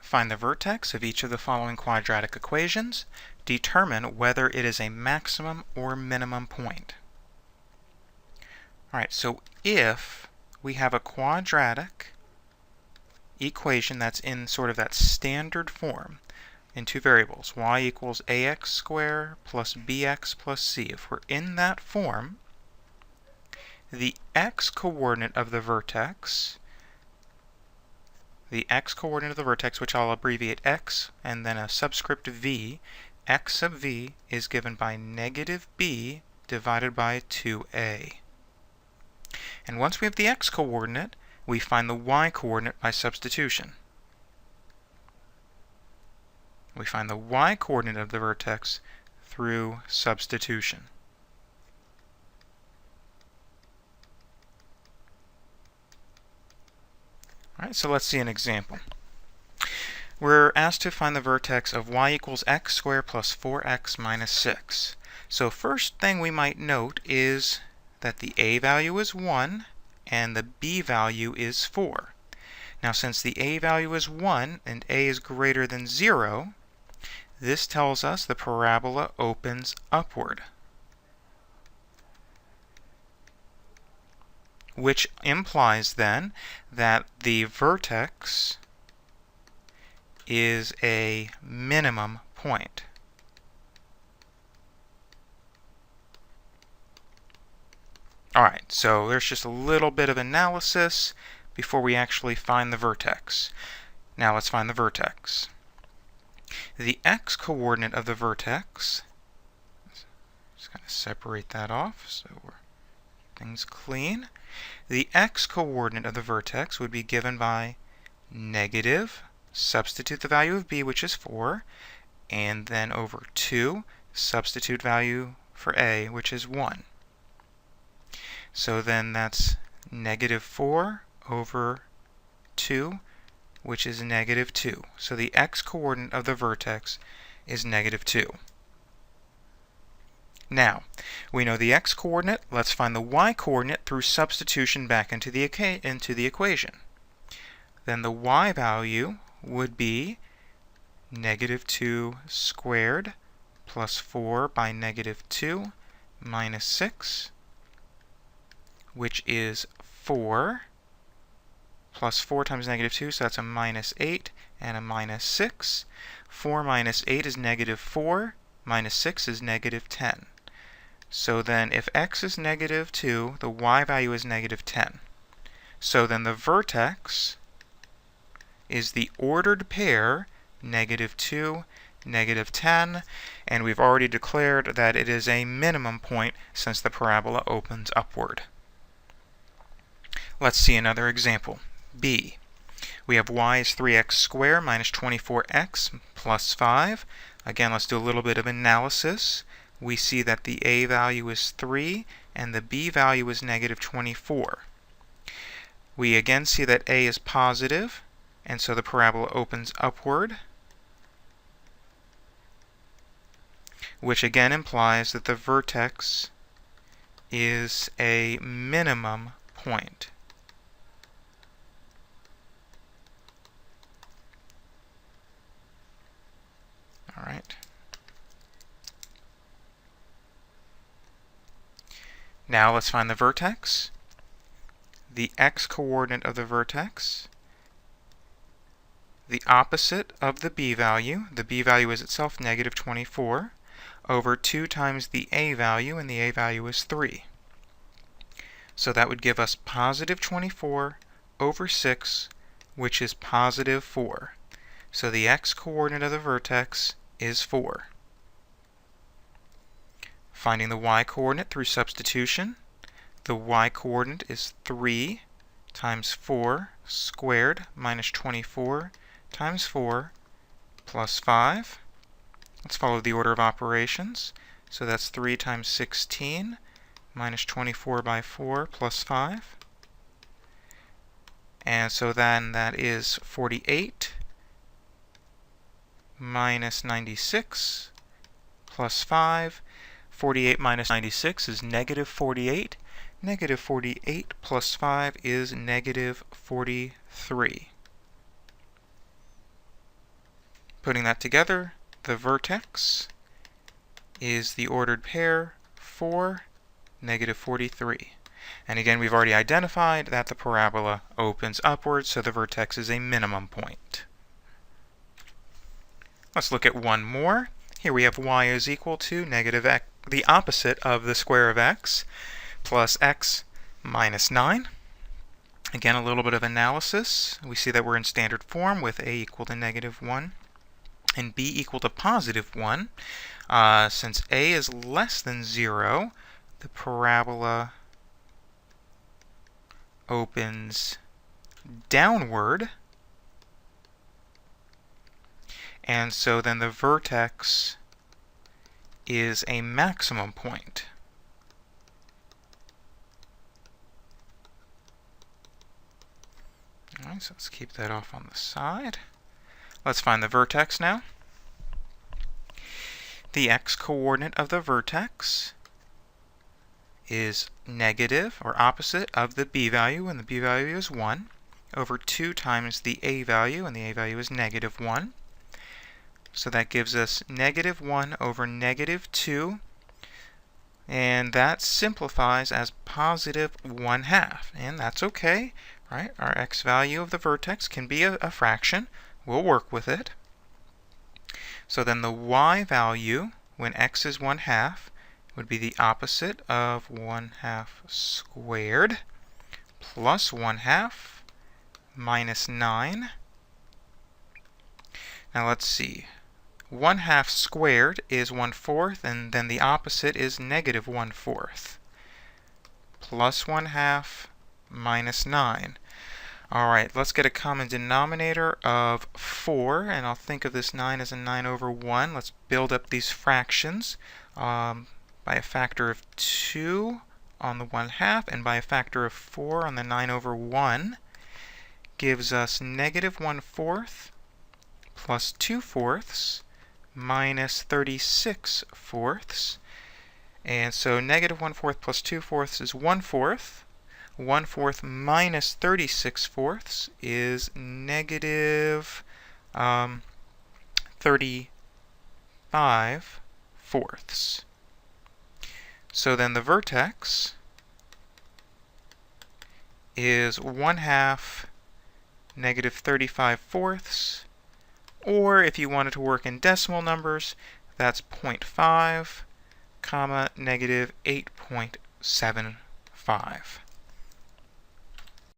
Find the vertex of each of the following quadratic equations. Determine whether it is a maximum or minimum point. Alright, so if we have a quadratic equation that's in sort of that standard form in two variables, y equals ax squared plus bx plus c. If we're in that form, the x-coordinate of the vertex, which I'll abbreviate x and then a subscript v, x sub v is given by negative b divided by 2a. And once we have the x-coordinate, we find the y-coordinate by substitution. We find the y-coordinate of the vertex through substitution. Alright, so let's see an example. We're asked to find the vertex of y equals x squared plus 4x minus 6. So first thing we might note is that the a value is 1 and the b value is 4. Now since the a value is 1 and a is greater than 0, this tells us the parabola opens upward, which implies then that the vertex is a minimum point. Alright, so there's just a little bit of analysis before we actually find the vertex. Now let's find the vertex. The x-coordinate of the vertex, just kind of separate that off so things clean. The x-coordinate of the vertex would be given by negative, substitute the value of b, which is 4, and then over 2, substitute value for a, which is 1. So then that's negative 4 over 2, which is negative 2. So the x-coordinate of the vertex is negative 2. Now, we know the x-coordinate. Let's find the y-coordinate through substitution back into the equation. Then the y value would be negative 2 squared plus 4 by negative 2 minus 6, which is 4 plus 4 times negative 2, so that's a minus 8 and a minus 6. 4 minus 8 is negative 4, minus 6 is negative 10. So then if x is negative 2, the y value is negative 10. So then the vertex is the ordered pair negative 2, negative 10, and we've already declared that it is a minimum point since the parabola opens upward. Let's see another example. B. We have y is 3x squared minus 24x plus 5. Again, let's do a little bit of analysis. We see that the a value is 3 and the b value is negative 24. We again see that a is positive, and so the parabola opens upward, which again implies that the vertex is a minimum point. All right. Now let's find the vertex. The x-coordinate of the vertex, the opposite of the b value. The b value is itself negative 24 over 2 times the a value, and the a value is 3. So that would give us positive 24 over 6, which is positive 4. So the x-coordinate of the vertex is 4. Finding the y-coordinate through substitution. The y-coordinate is 3 times 4 squared minus 24 times 4 plus 5. Let's follow the order of operations. So that's 3 times 16 minus 24 by 4 plus 5. And so then that is 48 minus 96 plus 5. 48 minus 96 is negative 48. Negative 48 plus 5 is negative 43. putting that together, the vertex is the ordered pair 4, negative 43. And again, we've already identified that the parabola opens upwards, so the vertex is a minimum point. Let's look at one more. Here we have y is equal to negative x, the opposite of the square of x, plus x minus 9. Again, a little bit of analysis. We see that we're in standard form with a equal to negative 1 and b equal to positive 1. Since a is less than 0, the parabola opens downward, and so then the vertex is a maximum point. Alright, so let's keep that off on the side. Let's find the vertex now. The x-coordinate of the vertex is negative, or opposite, of the b value, and the b value is 1, over 2 times the a value, and the a value is negative 1. So that gives us negative 1 over negative 2, and that simplifies as positive 1/2, and that's okay, right? Our x value of the vertex can be a fraction. We'll work with it. So then the y value, when x is 1/2, would be the opposite of 1/2 squared plus 1/2 minus 9. Now let's see. 1/2 squared is 1/4, and then the opposite is negative 1/4. Plus 1/2 minus 9. Alright, let's get a common denominator of 4, and I'll think of this 9 as a 9 over 1. Let's build up these fractions by a factor of 2 on the 1/2, and by a factor of 4 on the 9 over 1, gives us negative 1/4 plus 2/4 minus 36/4. And so negative 1/4 plus 2/4 is 1/4. 1/4 minus 36/4 is negative 35/4. So then the vertex is 1/2 negative 35/4, or if you wanted to work in decimal numbers, that's 0.5, comma, negative 8.75.